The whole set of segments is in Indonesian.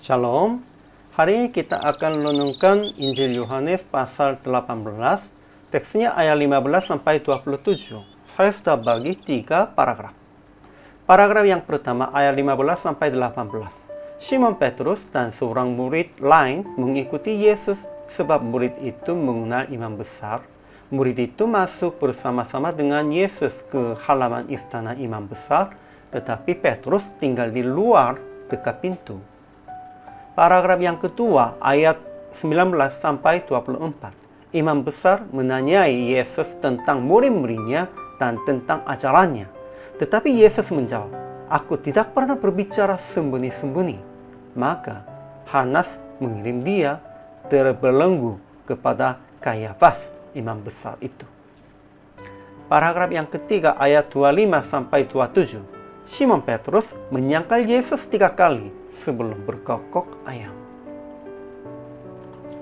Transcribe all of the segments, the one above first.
Shalom. Hari ini kita akan renungkan Injil Yohanes pasal 18. Teksnya ayat 15 sampai 27. Saya sudah bagi 3 paragraf. Paragraf yang pertama ayat 15 sampai 18. Simon Petrus dan seorang murid lain mengikuti Yesus sebab murid itu mengenal imam besar. Murid itu masuk bersama-sama dengan Yesus ke halaman istana imam besar, tetapi Petrus tinggal di luar dekat pintu. Paragraf yang kedua, ayat 19 sampai 24. Imam besar menanyai Yesus tentang murid-muridnya dan tentang ajarannya. Tetapi Yesus menjawab, "Aku tidak pernah berbicara sembunyi-sembunyi." Maka Hanas mengirim dia terbelenggu kepada Kayafas, imam besar itu. Paragraf yang ketiga, ayat 25 sampai 27. Simon Petrus menyangkal Yesus 3 kali sebelum berkokok ayam.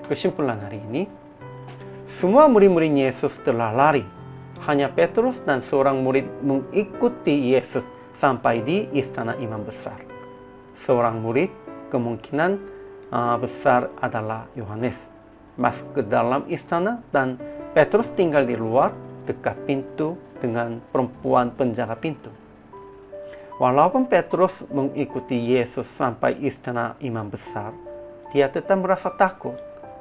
Kesimpulan hari ini, semua murid-murid Yesus telah lari. Hanya Petrus dan seorang murid mengikuti Yesus sampai di istana imam besar. Seorang murid kemungkinan besar adalah Yohanes masuk ke dalam istana dan Petrus tinggal di luar dekat pintu dengan perempuan penjaga pintu. Walaupun Petrus mengikuti Yesus sampai istana imam besar, dia tetap merasa takut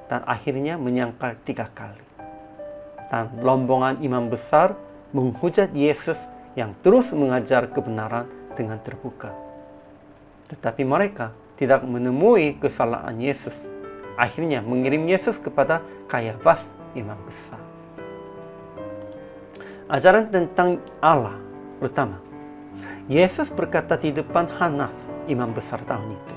dan akhirnya menyangkal 3 kali. Dan rombongan imam besar menghujat Yesus yang terus mengajar kebenaran dengan terbuka. Tetapi mereka tidak menemui kesalahan Yesus. Akhirnya mengirim Yesus kepada Kayafas, imam besar. Ajaran tentang Allah. Pertama, Yesus berkata di depan Hanas, imam besar tahun itu,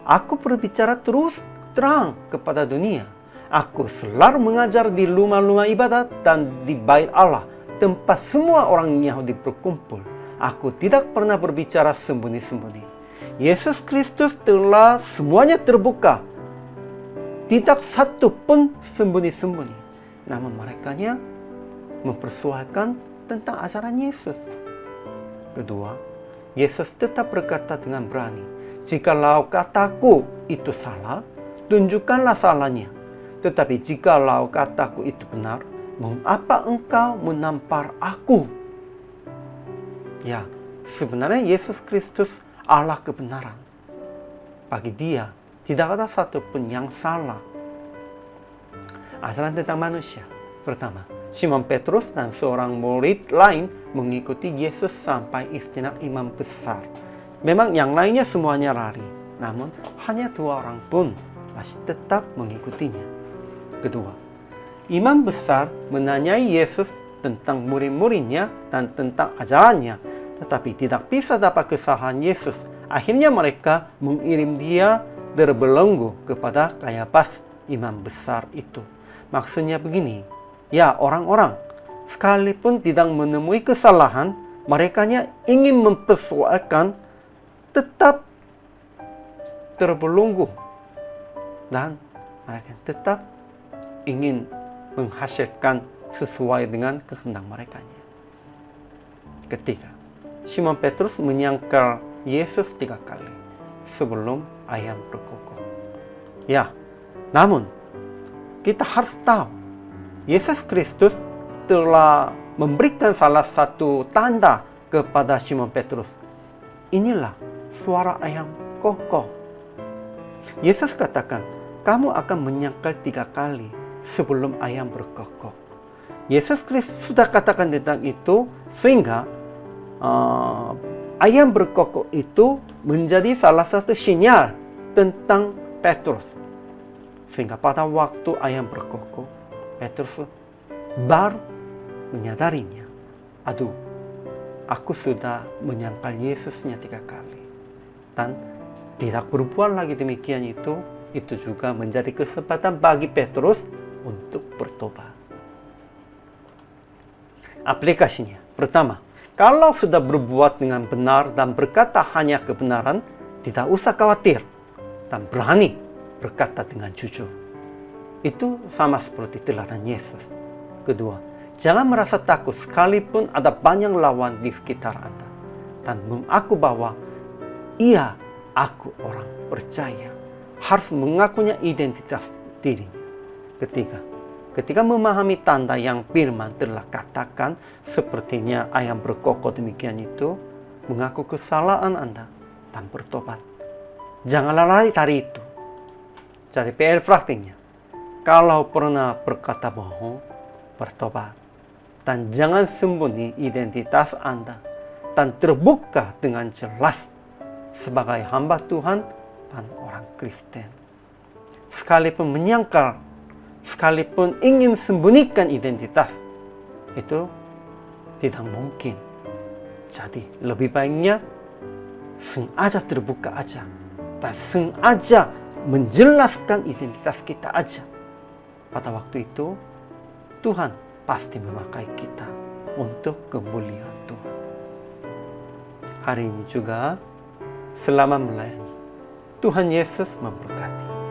"Aku berbicara terus terang kepada dunia. Aku selalu mengajar di rumah-rumah ibadat dan di bait Allah, tempat semua orang Yahudi berkumpul. Aku tidak pernah berbicara sembunyi-sembunyi." Yesus Kristus telah semuanya terbuka. Tidak satu pun sembunyi-sembunyi. Namun merekanya mempersoalkan tentang ajaran Yesus. Kedua, Yesus tetap berkata dengan berani, "Jikalau kataku itu salah, tunjukkanlah salahnya. Tetapi jikalau kataku itu benar, mengapa engkau menampar aku?" Ya, sebenarnya Yesus Kristus Allah kebenaran. Bagi dia, tidak ada satupun yang salah. Ajaran tentang manusia. Pertama, Simon Petrus dan seorang murid lain mengikuti Yesus sampai istana imam besar. Memang yang lainnya semuanya lari, namun hanya 2 orang pun masih tetap mengikutinya. Kedua, imam besar menanyai Yesus tentang murid-muridnya dan tentang ajarannya, tetapi tidak bisa dapat kesalahan Yesus. Akhirnya mereka mengirim dia terbelenggu kepada Kayafas, imam besar itu. Maksudnya begini, ya orang-orang sekalipun tidak menemui kesalahan, merekanya ingin mempersoalkan, tetap terbelenggu, dan mereka tetap ingin menghasilkan sesuai dengan kehendak merekanya. Ketiga, Simon Petrus menyangkal Yesus 3 kali sebelum ayam berkokok. Ya, namun kita harus tahu Yesus Kristus telah memberikan salah satu tanda kepada Simon Petrus. Inilah suara ayam kokok. Yesus katakan, "Kamu akan menyangkal 3 kali sebelum ayam berkokok." Yesus Kristus sudah katakan tentang itu, sehingga ayam berkokok itu menjadi salah satu sinyal tentang Petrus. Sehingga pada waktu ayam berkokok, Petrus baru menyadarinya, "Aduh, aku sudah menyangkal Yesusnya 3 kali." Dan tidak berbuat lagi demikian itu juga menjadi kesempatan bagi Petrus untuk bertobat. Aplikasinya. Pertama, kalau sudah berbuat dengan benar dan berkata hanya kebenaran, tidak usah khawatir dan berani berkata dengan jujur. Itu sama seperti teladan Yesus. Kedua, jangan merasa takut sekalipun ada banyak lawan di sekitar Anda, dan mengaku bahwa, "Iya, aku orang percaya." harus mengakunya identitas dirinya. Ketika memahami tanda yang firman telah katakan, sepertinya ayam berkokok demikian itu, mengaku kesalahan Anda dan bertobat. Janganlah lari dari itu. Jadi PL praktiknya, kalau pernah berkata bohong, bertobat. Dan jangan sembunyi identitas Anda, dan terbuka dengan jelas sebagai hamba Tuhan dan orang Kristen. Sekalipun menyangkal, sekalipun ingin sembunyikan identitas, itu tidak mungkin. Jadi lebih baiknya sengaja terbuka aja, dan sengaja menjelaskan identitas kita aja. Pada waktu itu Tuhan pasti memakai kita untuk kemuliaan Tuhan. Hari ini juga, selamat melayani. Tuhan Yesus memberkati.